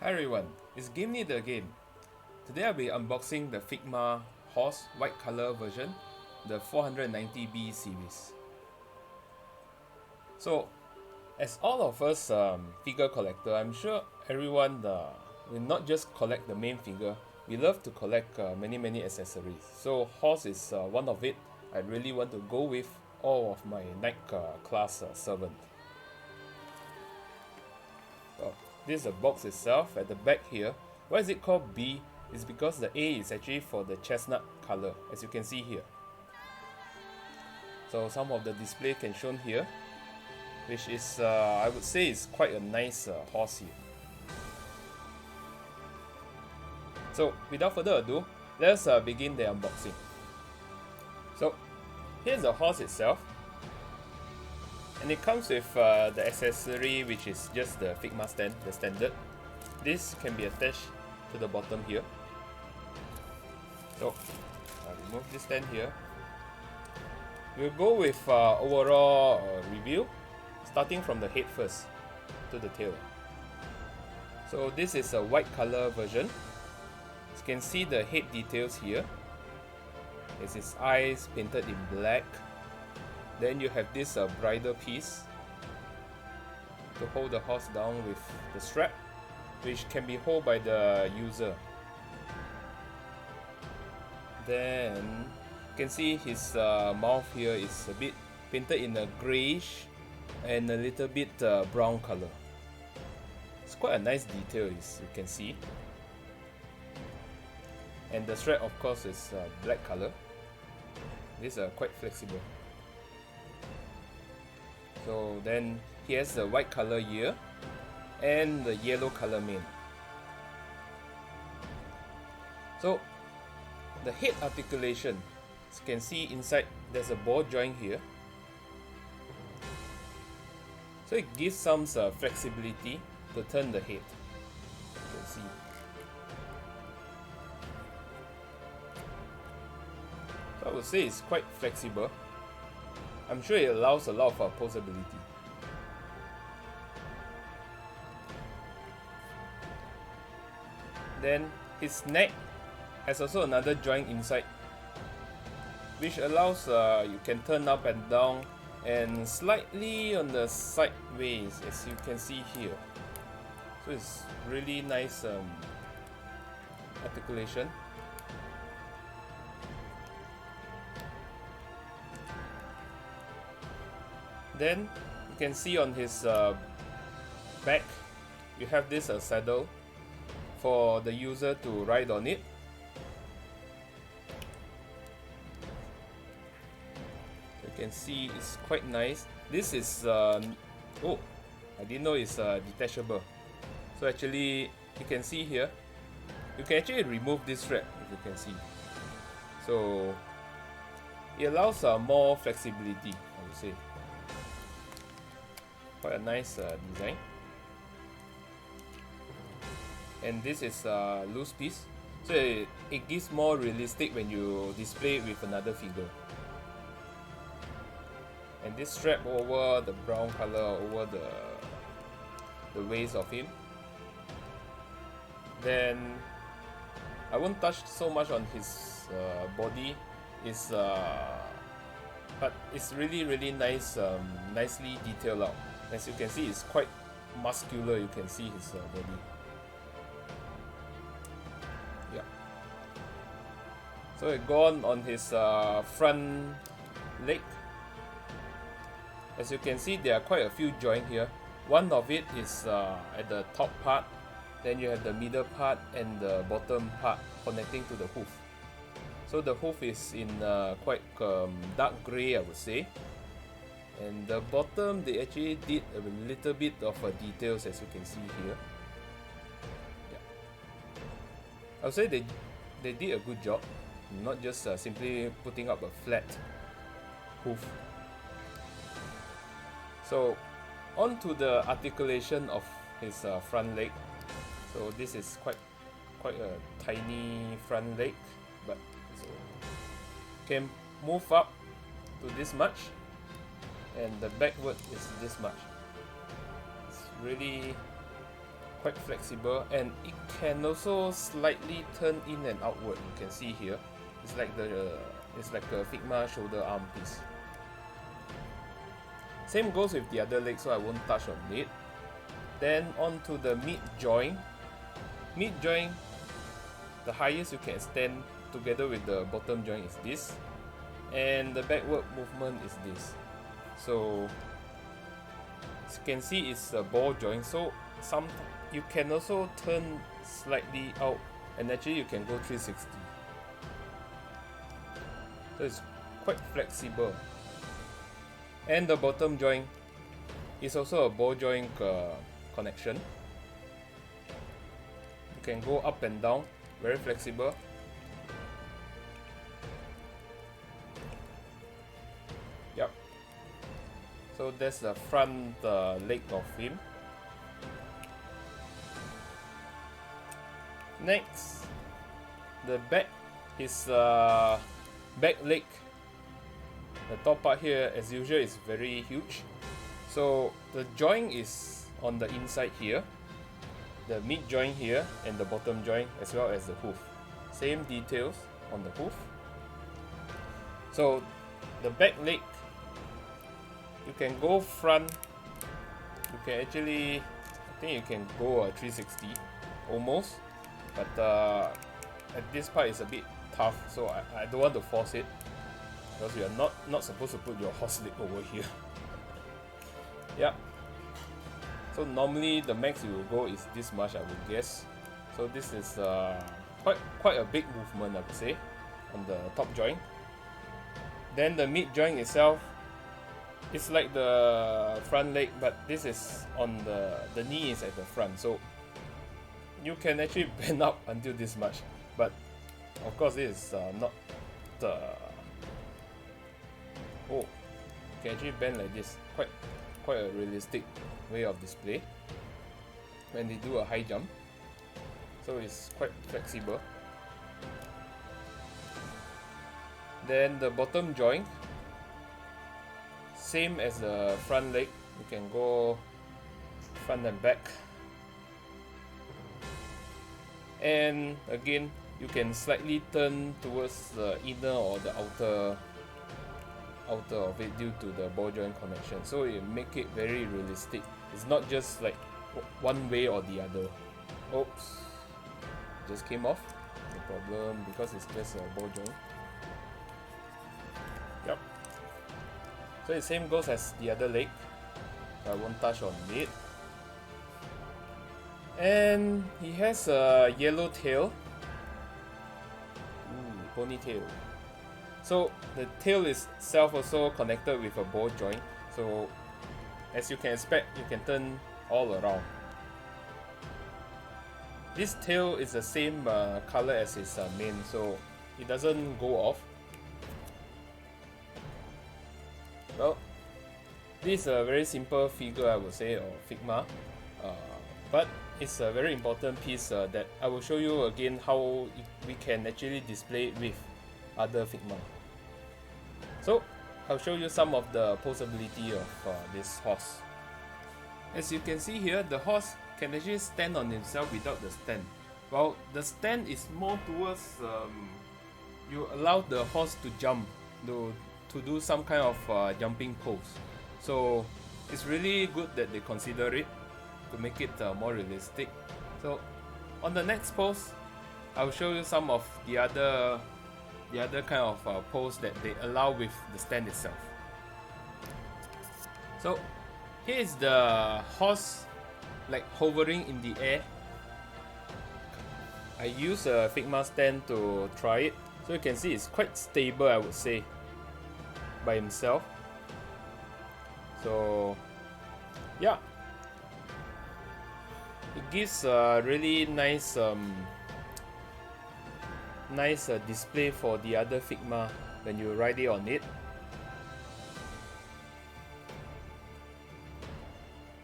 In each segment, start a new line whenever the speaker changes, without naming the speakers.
Hi everyone, it's Game-Neet again. Today I'll be unboxing the Figma horse white color version, the 490B series. So, as all of us figure collector, I'm sure everyone will not just collect the main figure. We love to collect many accessories. So horse is one of it. I really want to go with all of my Nike class servant. So, this is the box itself. At the back here, why is it called B? It's because the A is actually for the chestnut color, as you can see here. So some of the display can shown here, which is I would say is quite a nice horse here. So without further ado, let's begin the unboxing. So here's the horse itself, and it comes with the accessory, which is just the Figma stand, the standard. This can be attached to the bottom here. So I'll remove this stand here. We'll go with overall review, starting from the head first to the tail. So this is a white color version. You can see the head details here. It's his eyes painted in black. Then you have this bridle piece to hold the horse down with the strap, which can be held by the user. Then you can see his mouth here is a bit painted in a grayish and a little bit brown color. It's quite a nice detail, as you can see. And the strap, of course, is black color. These are quite flexible. So then he has the white color ear and the yellow color mane. So the head articulation, as you can see inside, there's a ball joint here. So it gives some flexibility to turn the head. You can see. So I would say it's quite flexible. I'm sure it allows a lot of posability. Then his neck has also another joint inside, which allows you can turn up and down and slightly on the sideways, as you can see here. So it's really nice articulation. Then you can see on his back, you have this saddle for the user to ride on it. You can see it's quite nice. This is oh, I didn't know it's detachable. So actually, you can see here, you can actually remove this strap, if you can see. So it allows more flexibility, I would say. Quite a nice design. And this is a loose piece, so it gives more realistic when you display it with another figure. And this strap over the brown color over the waist of him. Then I won't touch so much on his body. But it's really nice, nicely detailed out. As you can see, it's quite muscular. You can see his body. Yeah. So it gone on his front leg. As you can see, there are quite a few joints here. One of it is at the top part. Then you have the middle part and the bottom part connecting to the hoof. So the hoof is in quite dark gray, I would say. And the bottom, they actually did a little bit of details, as you can see here. Yeah. I would say they did a good job, not just simply putting up a flat hoof. So on to the articulation of his front leg. So this is quite a tiny front leg, but so can move up to this much, and the backward is this much. It's really quite flexible, and it can also slightly turn in and outward. You can see here, it's like a Figma shoulder arm piece. Same goes with the other leg, so I won't touch on it. Then on to the mid joint. Mid joint, the highest you can extend together with the bottom joint is this, and the backward movement is this. So as you can see, it's a ball joint, so you can also turn slightly out, and actually you can go 360. So it's quite flexible. And the bottom joint is also a ball joint connection. You can go up and down, very flexible. Yep. So that's the front leg of him. Next, the back is back leg. The top part here, as usual, is very huge. So the joint is on the inside here, the mid joint here, and the bottom joint, as well as the hoof. Same details on the hoof. So the back leg, you can go front. You can actually, I think you can go a 360 almost, but at this part it's a bit tough, so I don't want to force it, because you are not supposed to put your horse leg over here. Yeah. So normally the max you will go is this much, I would guess. So this is quite a big movement, I would say, on the top joint. Then the mid joint itself, it's like the front leg, but this is on the knee is at the front, so you can actually bend up until this much. But of course, this is not the you can actually bend like this. Quite a realistic way of display when they do a high jump. So it's quite flexible. Then the bottom joint, same as the front leg. You can go front and back. And again, you can slightly turn towards the inner or the outer of it due to the ball joint connection, so it make it very realistic. It's not just like one way or the other. Oops, just came off. No problem, because it's just a ball joint. Yep. So the same goes as the other leg. I won't touch on it. And he has a yellow tail. Ponytail. So the tail is itself also connected with a ball joint. So as you can expect, you can turn all around. This tail is the same color as his mane, so it doesn't go off. Well, this is a very simple figure, I would say, or Figma, but it's a very important piece that I will show you again how we can actually display it with other Figma. So I'll show you some of the posability of this horse. As you can see here, the horse can actually stand on himself without the stand. Well, the stand is more towards you allow the horse to jump, to do some kind of jumping pose. So it's really good that they consider it to make it more realistic. So on the next pose, I'll show you some of the other kind of pose that they allow with the stand itself. So here is the horse like hovering in the air. I use a Figma stand to try it, so you can see it's quite stable, I would say, by himself. So yeah, it gives a really nice display for the other Figma when you ride it on it.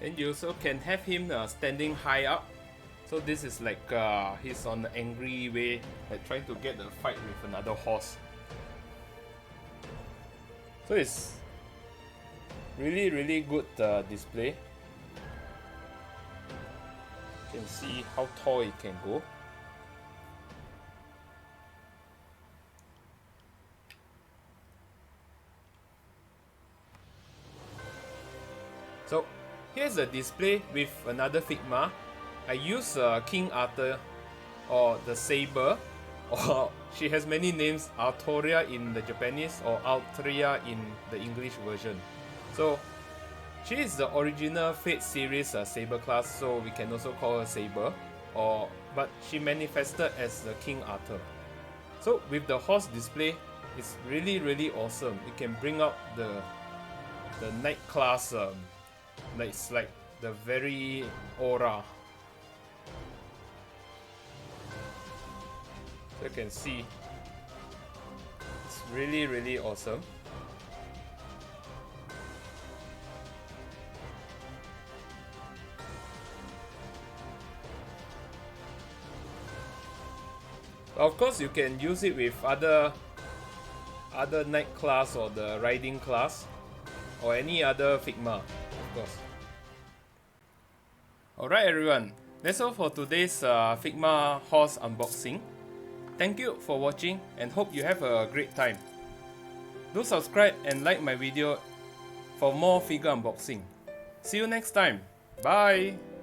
And you also can have him standing high up. So this is like he's on an angry way, like trying to get a fight with another horse. So it's really good display. You can see how tall it can go. So here's a display with another Figma. I use King Arthur, or the saber, or she has many names, Artoria in the Japanese or Altria in the English version. So she is the original Fate series saber class, so we can also call her Saber, but she manifested as the King Arthur. So with the horse display, it's really awesome. It can bring out the knight class, it's like the very aura. So you can see it's really awesome. Of course, you can use it with other knight class or the riding class or any other Figma, of course. Alright everyone, that's all for today's Figma horse unboxing. Thank you for watching and hope you have a great time. Do subscribe and like my video for more figure unboxing. See you next time. Bye!